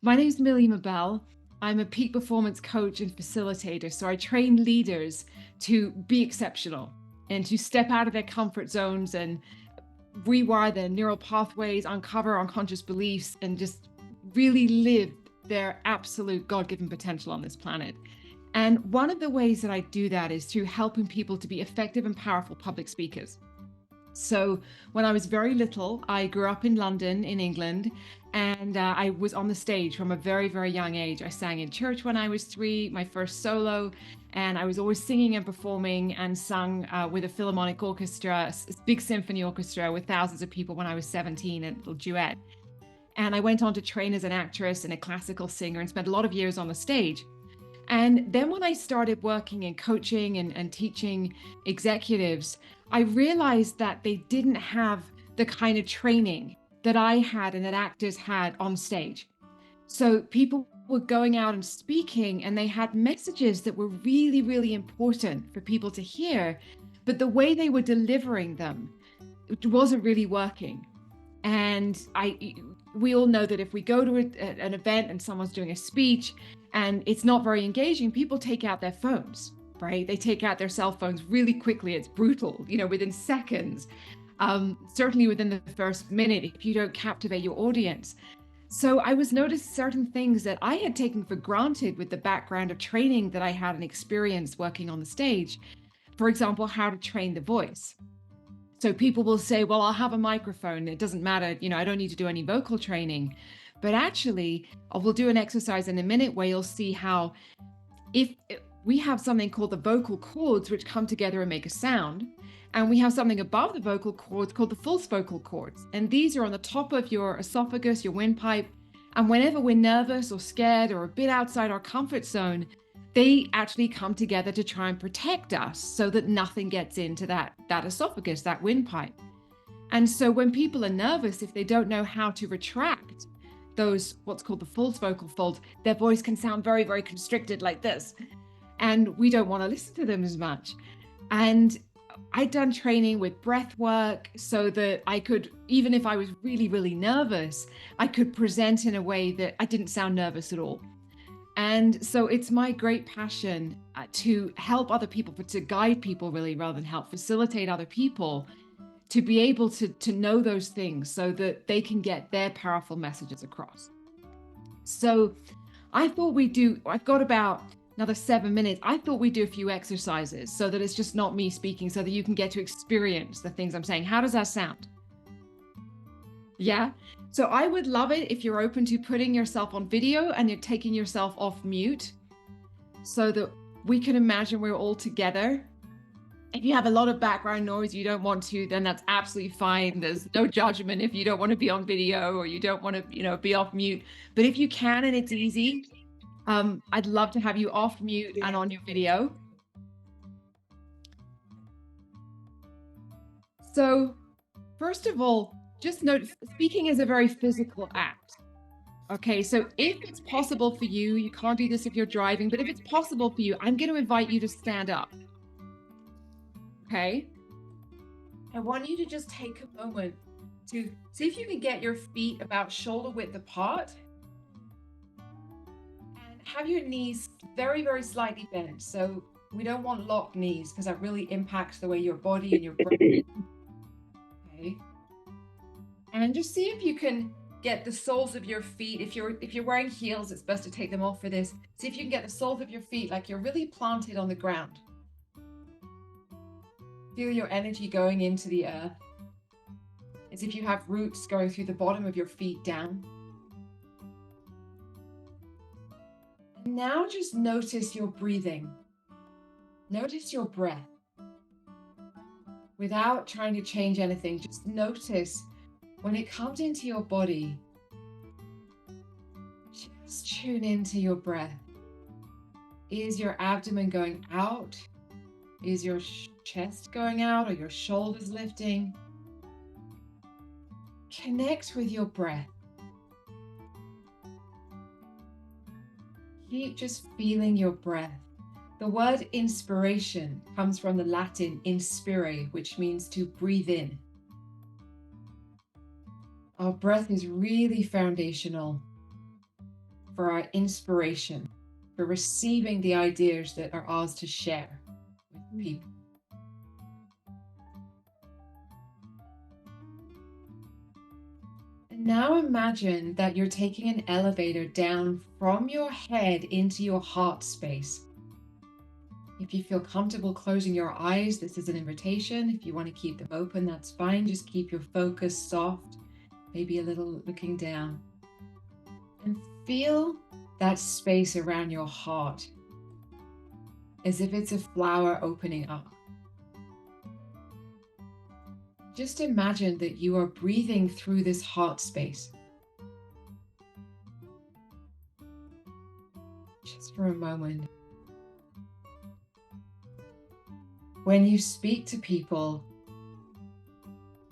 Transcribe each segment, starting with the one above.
My name is Millie Mabelle. I'm a peak performance coach and facilitator. So I train leaders to be exceptional and to step out of their comfort zones and rewire their neural pathways, uncover unconscious beliefs, and just really live their absolute God-given potential on this planet. And one of the ways that I do that is through helping people to be effective and powerful public speakers. So when I was very little, I grew up in London, in England, and I was on the stage from a very, very young age. I sang in church when I was 3, my first solo, and I was always singing and performing and sung with a philharmonic orchestra, a big symphony orchestra with thousands of people when I was 17, a little duet. And I went on to train as an actress and a classical singer and spent a lot of years on the stage. And then when I started working in coaching and teaching executives, I realized that they didn't have the kind of training that I had and that actors had on stage. So people were going out and speaking, and they had messages that were really, really important for people to hear, but the way they were delivering them, it wasn't really working. And we all know that if we go to an event and someone's doing a speech and it's not very engaging, people take out their phones, right? They take out their cell phones really quickly. It's brutal, within seconds. Certainly within the first minute, if you don't captivate your audience. So I was noticing certain things that I had taken for granted with the background of training that I had and experience working on the stage. For example, how to train the voice. So people will say, well, I'll have a microphone. It doesn't matter. I don't need to do any vocal training. But actually, we'll do an exercise in a minute where you'll see how if we have something called the vocal cords, which come together and make a sound, and we have something above the vocal cords called the false vocal cords. And these are on the top of your esophagus, your windpipe. And whenever we're nervous or scared or a bit outside our comfort zone, they actually come together to try and protect us so that nothing gets into that esophagus, that windpipe. And so when people are nervous, if they don't know how to retract those, what's called the false vocal folds, their voice can sound very, very constricted like this. And we don't want to listen to them as much. And I'd done training with breath work so that I could, even if I was really, really nervous, I could present in a way that I didn't sound nervous at all. And so it's my great passion to help other people, but to guide people really rather than help facilitate other people to be able to know those things so that they can get their powerful messages across. So I thought I've got about another 7 minutes. I thought we'd do a few exercises so that it's just not me speaking, so that you can get to experience the things I'm saying. How does that sound? Yeah. So I would love it if you're open to putting yourself on video and you're taking yourself off mute so that we can imagine we're all together. If you have a lot of background noise, you don't want to, then that's absolutely fine. There's no judgment if you don't want to be on video or you don't want to, be off mute. But if you can and it's easy, I'd love to have you off mute and on your video. So first of all, just note, speaking is a very physical act. Okay, so if it's possible for you, you can't do this if you're driving, but if it's possible for you, I'm going to invite you to stand up. Okay? I want you to just take a moment to see if you can get your feet about shoulder width apart and have your knees very, very slightly bent. So we don't want locked knees because that really impacts the way your body and your brain. Okay. And just see if you can get the soles of your feet. If you're wearing heels, it's best to take them off for this. See if you can get the soles of your feet like you're really planted on the ground. Feel your energy going into the earth. As if you have roots going through the bottom of your feet down. And now just notice your breathing. Notice your breath. Without trying to change anything, just notice when it comes into your body, just tune into your breath. Is your abdomen going out? Is your chest going out or your shoulders lifting? Connect with your breath. Keep just feeling your breath. The word inspiration comes from the Latin inspire, which means to breathe in. Our breath is really foundational. for our inspiration, for receiving the ideas that are ours to share with people. And now imagine that you're taking an elevator down from your head into your heart space. If you feel comfortable closing your eyes, this is an invitation. If you want to keep them open, that's fine. Just keep your focus soft, maybe a little looking down. And feel that space around your heart as if it's a flower opening up. Just imagine that you are breathing through this heart space. Just for a moment. When you speak to people,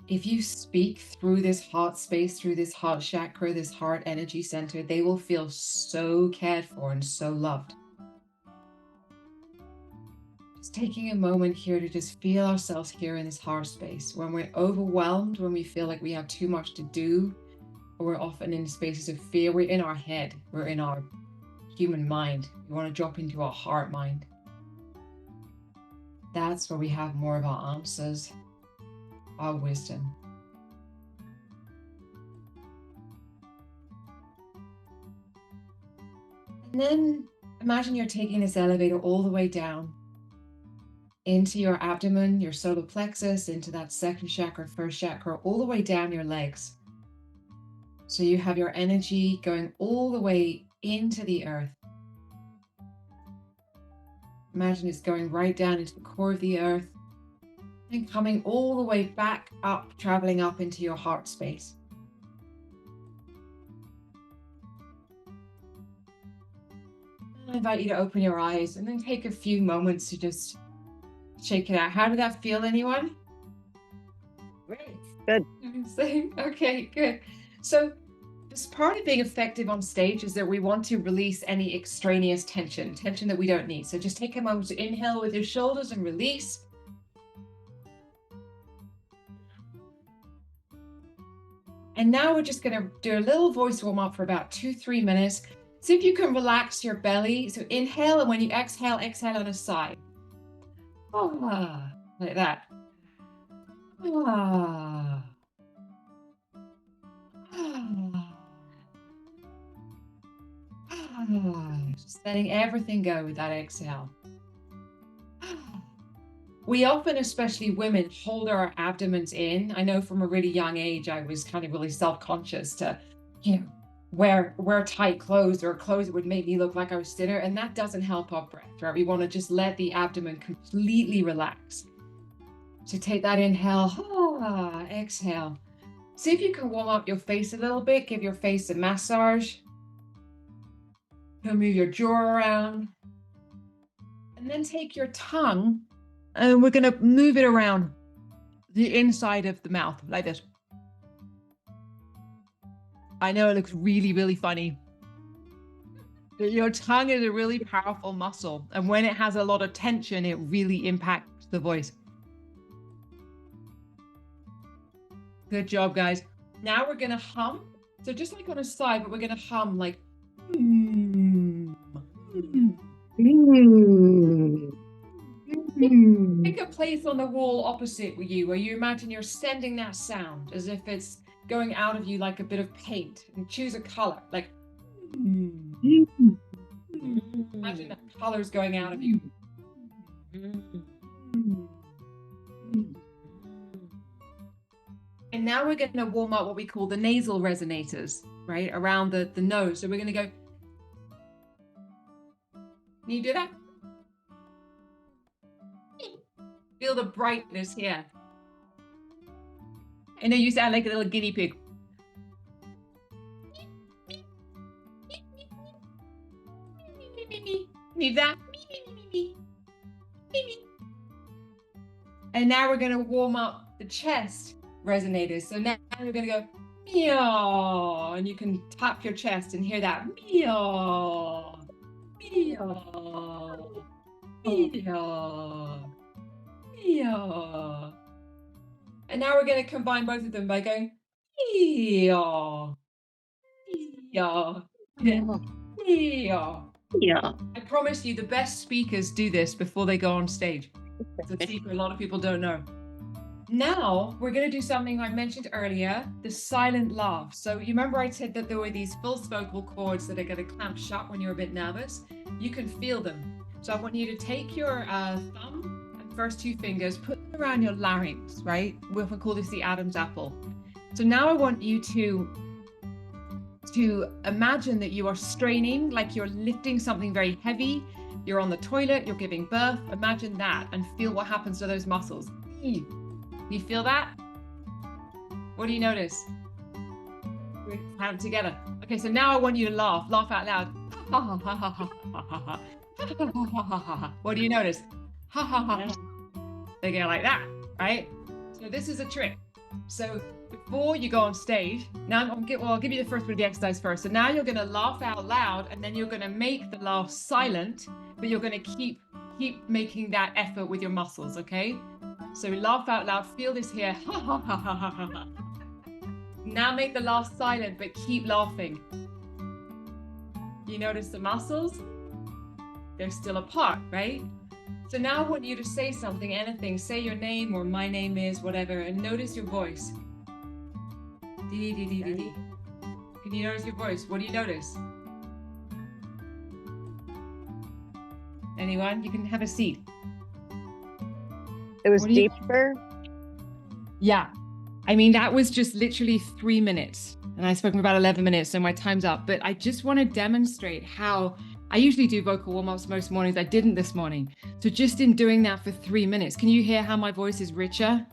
if you speak through this heart space, through this heart chakra, this heart energy center, they will feel so cared for and so loved. Just taking a moment here to just feel ourselves here in this heart space. When we're overwhelmed, when we feel like we have too much to do, or we're often in spaces of fear, we're in our head, we're in our human mind. We want to drop into our heart mind. That's where we have more of our answers, our wisdom. And then imagine you're taking this elevator all the way down into your abdomen, your solar plexus, into that second chakra, first chakra, all the way down your legs. So you have your energy going all the way into the earth. Imagine it's going right down into the core of the earth and coming all the way back up, traveling up into your heart space. I invite you to open your eyes and then take a few moments to just shake it out. How did that feel, anyone? Great. Good. Okay, good. So this part of being effective on stage is that we want to release any extraneous tension that we don't need. So just take a moment to inhale with your shoulders and release. And now we're just going to do a little voice warm up for about 2-3 minutes. See if you can relax your belly. So inhale, and when you exhale, exhale on a side. Like that. Just letting everything go with that exhale. We often, especially women, hold our abdomens in. I know from a really young age, I was kind of really self-conscious to, wear tight clothes or clothes that would make me look like I was thinner, and that doesn't help our breath, right? We want to just let the abdomen completely relax. So take that inhale, exhale. See if you can warm up your face a little bit, give your face a massage. Move your jaw around. And then take your tongue, and we're going to move it around the inside of the mouth, like this. I know it looks really, really funny. Your tongue is a really powerful muscle, and when it has a lot of tension, it really impacts the voice. Good job, guys. Now we're going to hum. So just like on a side, but we're going to hum like. Pick a place on the wall opposite you where you imagine you're sending that sound as if it's going out of you like a bit of paint, and choose a color like. Imagine that color's going out of you. And now we're going to warm up what we call the nasal resonators, right, around the nose. So we're going to go. Can you do that? Feel the brightness here. I know you sound like a little guinea pig. Need that? And now we're going to warm up the chest resonators. So now we're going to go meow, and you can tap your chest and hear that meow, meow, meow, meow. And now we're going to combine both of them by going meow, meow, meow, Yeah. Yeah. I promise you, the best speakers do this before they go on stage. It's a secret a lot of people don't know. Now we're going to do something I mentioned earlier, the silent laugh. So you remember I said that there were these false vocal cords that are going to clamp shut when you're a bit nervous? You can feel them. So I want you to take your thumb and first two fingers, put them around your larynx, right? We often call this the Adam's apple. So now I want you to imagine that you are straining, like you're lifting something very heavy. You're on the toilet, you're giving birth. Imagine that and feel what happens to those muscles. You feel that? What do you notice? We have them together. Okay, so now I want you to laugh out loud. What do you notice? They go like that, right? So this is a trick. So before you go on stage, now I'll give you the first bit of the exercise first. So now you're going to laugh out loud, and then you're going to make the laugh silent, but you're going to keep making that effort with your muscles, okay? So laugh out loud, feel this here. Now make the laugh silent, but keep laughing. You notice the muscles? They're still apart, right? So now I want you to say something, anything. Say your name or my name is, whatever, and notice your voice. Can you notice your voice? What do you notice? Anyone? You can have a seat. It was deeper. Yeah. I mean, that was just literally 3 minutes. And I spoke for about 11 minutes, so my time's up. But I just want to demonstrate how I usually do vocal warm-ups most mornings. I didn't this morning. So just in doing that for 3 minutes, can you hear how my voice is richer?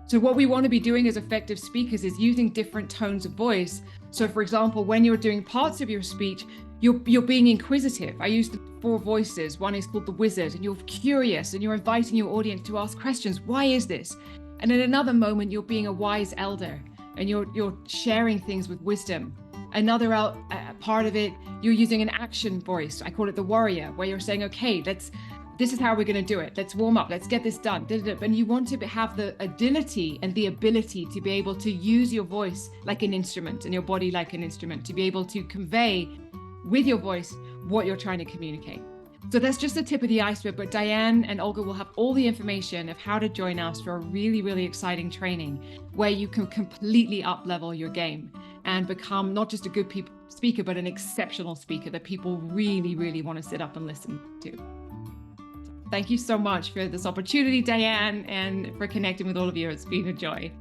So what we want to be doing as effective speakers is using different tones of voice. So for example, when you're doing parts of your speech, you're being inquisitive. I use the 4 voices. One is called the wizard, and you're curious and you're inviting your audience to ask questions. Why is this? And in another moment, you're being a wise elder and you're sharing things with wisdom. Another part of it, you're using an action voice. I call it the warrior, where you're saying, okay, this is how we're going to do it. Let's warm up. Let's get this done. And you want to have the agility and the ability to be able to use your voice like an instrument and your body like an instrument, to be able to convey with your voice what you're trying to communicate. So that's just the tip of the iceberg, but Diane and Olga will have all the information of how to join us for a really, really exciting training where you can completely up-level your game and become not just a good speaker, but an exceptional speaker that people really, really want to sit up and listen to. Thank you so much for this opportunity, Diane, and for connecting with all of you. It's been a joy.